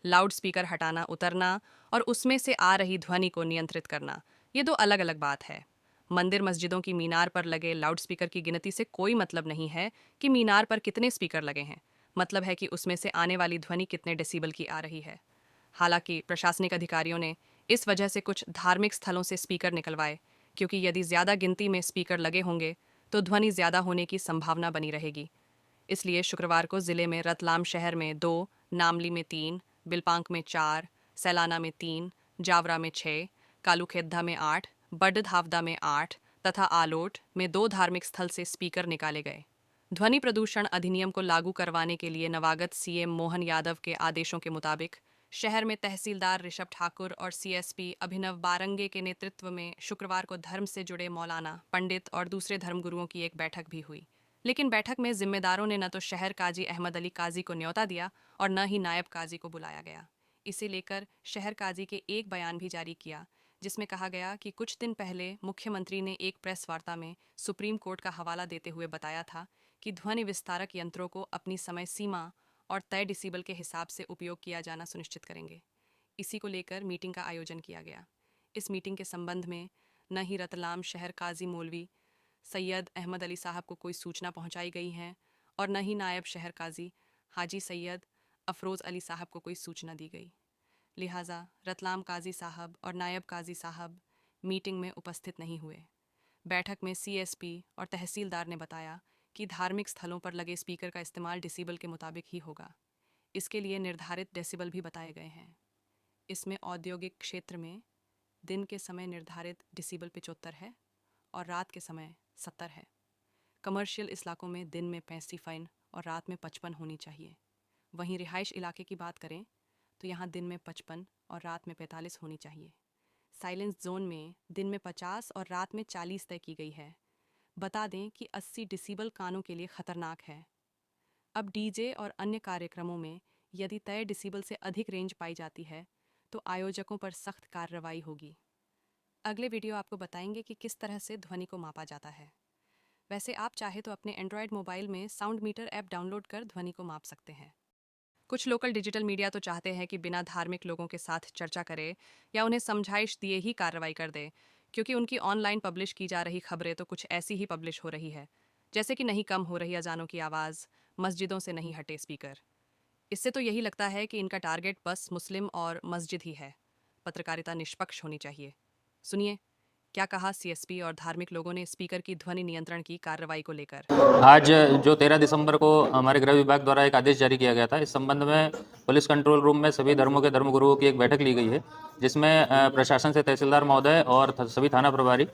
Loud speaker हटाना उतरना और उसमें से आ रही ध्वनि को नियंत्रित करना, ये दो अलग अलग बात है। मंदिर मस्जिदों की मीनार पर लगे लाउड स्पीकर की गिनती से कोई मतलब नहीं है कि मीनार पर कितने स्पीकर लगे हैं। मतलब है कि उसमें से आने वाली ध्वनि कितने डेसिबल की आ रही है। हालांकि प्रशासनिक अधिकारियों ने इस वजह से कुछ धार्मिक स्थलों से स्पीकर निकलवाए, क्योंकि यदि ज़्यादा गिनती में स्पीकर लगे होंगे तो ध्वनि ज़्यादा होने की संभावना बनी रहेगी। इसलिए शुक्रवार को जिले में रतलाम शहर में 2, नामली में 3, बिलपांक में 4, सैलाना में 3, जावरा में 6, कालूखेद्धा में 8, बडधावदा में 8 तथा आलोट में 2 धार्मिक स्थल से स्पीकर निकाले गए। ध्वनि प्रदूषण अधिनियम को लागू करवाने के लिए नवागत सीएम मोहन यादव के आदेशों के मुताबिक शहर में तहसीलदार ऋषभ ठाकुर और सीएसपी अभिनव बारंगे के नेतृत्व में शुक्रवार को धर्म से जुड़े मौलाना, पंडित और दूसरे धर्मगुरुओं की एक बैठक भी हुई। लेकिन बैठक में जिम्मेदारों ने न तो शहर काजी अहमद अली काजी को न्योता दिया और न ही नायब काजी को बुलाया गया। इसे लेकर शहर काजी के एक बयान भी जारी किया, जिसमें कहा गया कि कुछ दिन पहले मुख्यमंत्री ने एक प्रेस वार्ता में सुप्रीम कोर्ट का हवाला देते हुए बताया था कि ध्वनि विस्तारक यंत्रों को अपनी समय सीमा और तय डिसिबल के हिसाब से उपयोग किया जाना सुनिश्चित करेंगे। इसी को लेकर मीटिंग का आयोजन किया गया। इस मीटिंग के संबंध में न ही रतलाम शहर काजी मौलवी सैयद अहमद अली साहब को कोई सूचना पहुंचाई गई है और न ही नायब शहर काजी हाजी सैयद अफरोज़ अली साहब को कोई सूचना दी गई। लिहाजा रतलाम काजी साहब और नायब काजी साहब मीटिंग में उपस्थित नहीं हुए। बैठक में सीएसपी और तहसीलदार ने बताया कि धार्मिक स्थलों पर लगे स्पीकर का इस्तेमाल डिसिबल के मुताबिक ही होगा। इसके लिए निर्धारित डेसिबल भी बताए गए हैं। इसमें औद्योगिक क्षेत्र में दिन के समय निर्धारित डिसिबल 75 है और रात के समय 70 है। कमर्शियल इलाकों में दिन में 65 और रात में 55 होनी चाहिए। वहीं रिहाइश इलाके की बात करें तो यहाँ दिन में 55 और रात में 45 होनी चाहिए। साइलेंस जोन में दिन में 50 और रात में 40 तय की गई है। बता दें कि 80 डिसिबल कानों के लिए खतरनाक है। अब डीजे और अन्य कार्यक्रमों में यदि तय डिसिबल से अधिक रेंज पाई जाती है तो आयोजकों पर सख्त कार्रवाई होगी। अगले वीडियो आपको बताएंगे कि किस तरह से ध्वनि को मापा जाता है। वैसे आप चाहे तो अपने एंड्रॉयड मोबाइल में साउंड मीटर ऐप डाउनलोड कर ध्वनि को माप सकते हैं। कुछ लोकल डिजिटल मीडिया तो चाहते हैं कि बिना धार्मिक लोगों के साथ चर्चा करे या उन्हें समझाइश दिए ही कार्रवाई कर दे, क्योंकि उनकी ऑनलाइन पब्लिश की जा रही खबरें तो कुछ ऐसी ही पब्लिश हो रही है, जैसे कि नहीं कम हो रही अजानों की आवाज़, मस्जिदों से नहीं हटे स्पीकर। इससे तो यही लगता है कि इनका टारगेट बस मुस्लिम और मस्जिद ही है। पत्रकारिता निष्पक्ष होनी चाहिए। सुनिए क्या कहा सीएसपी और धार्मिक लोगों ने स्पीकर की ध्वनि नियंत्रण की कार्रवाई को लेकर। आज जो 13 दिसंबर को हमारे गृह विभाग द्वारा एक आदेश जारी किया गया था, इस संबंध में पुलिस कंट्रोल रूम में सभी धर्मों के धर्मगुरुओं की एक बैठक ली गई है, जिसमें प्रशासन से तहसीलदार महोदय और सभी थाना प्रभारी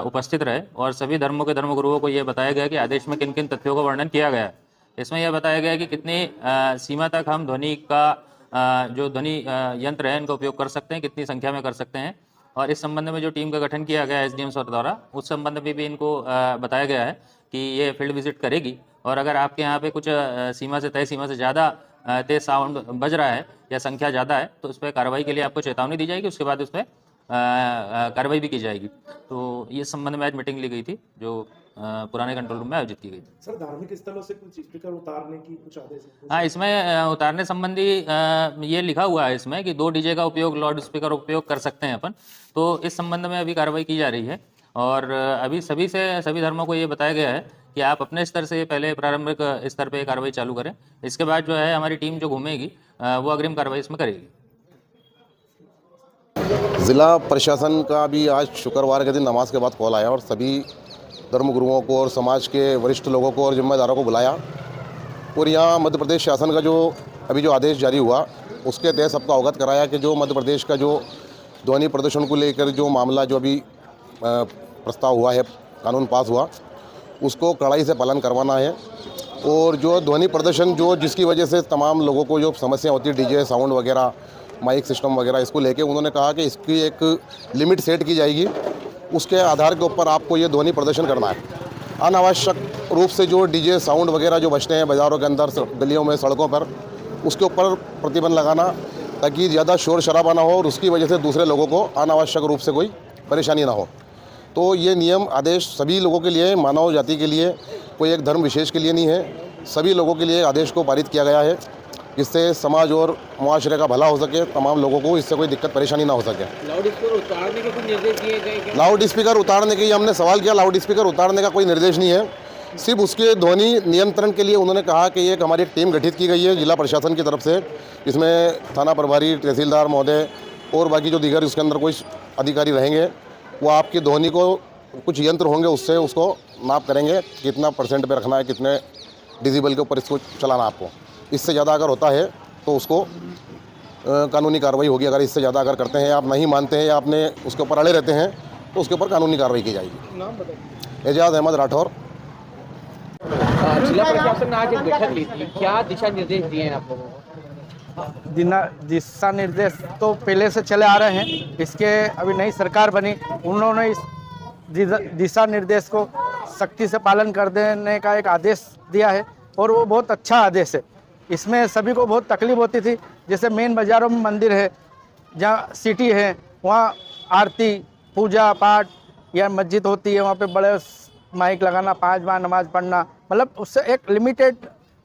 उपस्थित रहे और सभी धर्मों के धर्मगुरुओं को ये बताया गया कि आदेश में किन किन तथ्यों का वर्णन किया गया है। इसमें यह बताया गया कि कितनी सीमा तक हम ध्वनि का जो ध्वनि यंत्र है इनका उपयोग कर सकते हैं, कितनी संख्या में कर सकते हैं, और इस संबंध में जो टीम का गठन किया गया है एसडीएम सर द्वारा, उस संबंध में भी इनको बताया गया है कि ये फील्ड विजिट करेगी और अगर आपके यहाँ पे कुछ सीमा से तय सीमा से ज़्यादा तेज साउंड बज रहा है या संख्या ज़्यादा है तो उस पर कार्रवाई के लिए आपको चेतावनी दी जाएगी, उसके बाद उस पर कार्रवाई भी की जाएगी। तो ये संबंध में आज मीटिंग ली गई थी जो पुराने कंट्रोल रूम में आयोजित की गई। सर धार्मिक स्थलों से कुछ स्पीकर उतारने की कुछ आदेश है? हाँ, इसमें उतारने संबंधी ये लिखा हुआ है इसमें कि 2 डीजे का उपयोग, लाउड स्पीकर उपयोग कर सकते हैं अपन। तो इस संबंध में अभी कार्रवाई की जा रही है और अभी सभी धर्मों को ये बताया गया है कि आप अपने स्तर से पहले प्रारंभिक स्तर पे कार्रवाई चालू करें। इसके बाद जो है हमारी टीम जो घूमेगी वो अग्रिम कार्रवाई इसमें करेगी। ज़िला प्रशासन का भी आज शुक्रवार के दिन नमाज के बाद कॉल आया और सभी धर्मगुरुओं को और समाज के वरिष्ठ लोगों को और जिम्मेदारों को बुलाया और यहाँ मध्य प्रदेश शासन का जो अभी जो आदेश जारी हुआ उसके तहत सबको अवगत कराया कि जो मध्य प्रदेश का जो ध्वनि प्रदूषण को लेकर जो मामला जो अभी प्रस्ताव हुआ है, कानून पास हुआ, उसको कड़ाई से पालन करवाना है और जो ध्वनि प्रदूषण जो जिसकी वजह से तमाम लोगों को जो समस्या होती है, डीजे साउंड वगैरह, माइक सिस्टम वगैरह, इसको लेके उन्होंने कहा कि इसकी एक लिमिट सेट की जाएगी, उसके आधार के ऊपर आपको ये ध्वनि प्रदर्शन करना है। अनावश्यक रूप से जो डीजे साउंड वगैरह जो बजते हैं बाज़ारों के अंदर, गलियों में, सड़कों पर, उसके ऊपर प्रतिबंध लगाना ताकि ज़्यादा शोर शराबा ना हो और उसकी वजह से दूसरे लोगों को अनावश्यक रूप से कोई परेशानी ना हो। तो ये नियम आदेश सभी लोगों के लिए, मानव जाति के लिए, कोई एक धर्म विशेष के लिए नहीं है, सभी लोगों के लिए आदेश को पारित किया गया है जिससे समाज और मुआशरे का भला हो सके, तमाम लोगों को इससे कोई दिक्कत परेशानी ना हो सके। लाउड स्पीकर उतारने के कुछ निर्देश दिए गए क्या? लाउड स्पीकर उतारने के, हमने सवाल किया, लाउड स्पीकर उतारने का कोई निर्देश नहीं है। सिर्फ उसके ध्वनि नियंत्रण के लिए उन्होंने कहा कि एक हमारी एक टीम गठित की गई है जिला प्रशासन की तरफ से, जिसमें थाना प्रभारी, तहसीलदार महोदय और बाकी जो दीगर उसके अंदर कोई अधिकारी रहेंगे, वो आपकी ध्वनि को कुछ यंत्र होंगे उससे उसको माप करेंगे, कितना % पे रखना है, कितने डिजिबल के ऊपर इसको चलाना आपको। इससे ज़्यादा अगर होता है तो उसको कानूनी कार्रवाई होगी। अगर इससे ज़्यादा अगर करते हैं, आप नहीं मानते हैं या आपने उसके ऊपर अड़े रहते हैं, तो उसके ऊपर कानूनी कार्रवाई की जाएगी। नाम बताइए। एजाज अहमद राठौर। जिला प्रशासन ने आज एक बैठक ली थी, क्या दिशा निर्देश दिए हैं आप लोगों को? दिशा निर्देश तो पहले से चले आ रहे हैं, इसके अभी नई सरकार बनी, उन्होंने इस दिशा निर्देश को सख्ती से पालन कर देने का एक आदेश दिया है और वो बहुत अच्छा आदेश है। इसमें सभी को बहुत तकलीफ होती थी, जैसे मेन बाज़ारों में मंदिर है, जहाँ सिटी है, वहाँ आरती, पूजा पाठ या मस्जिद होती है, वहाँ पे बड़े माइक लगाना, 5 बार नमाज़ पढ़ना, मतलब उससे एक लिमिटेड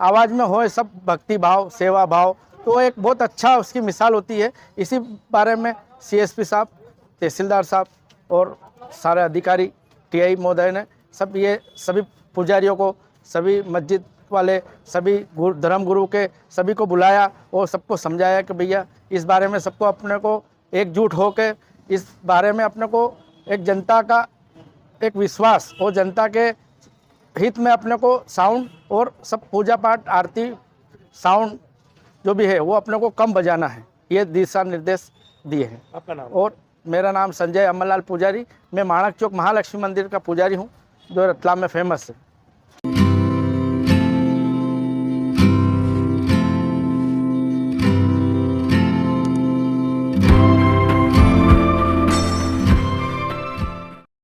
आवाज़ में हो सब भक्ति भाव, सेवा भाव, तो एक बहुत अच्छा उसकी मिसाल होती है। इसी बारे में CSP साहब, तहसीलदार साहब और सारे अधिकारी, TI महोदय ने सभी पुजारियों को, सभी मस्जिद वाले, सभी धर्म गुरु के सभी को बुलाया और सबको समझाया कि भैया इस बारे में सबको अपने को एकजुट होकर इस बारे में अपने को एक जनता का एक विश्वास और जनता के हित में अपने को साउंड और सब पूजा पाठ, आरती, साउंड जो भी है वो अपने को कम बजाना है, ये दिशा निर्देश दिए हैं। आपका नाम? और मेरा नाम संजय अमरलाल पुजारी, मैं माणक चौक महालक्ष्मी मंदिर का पुजारी हूँ, जो रतलाम में फेमस है।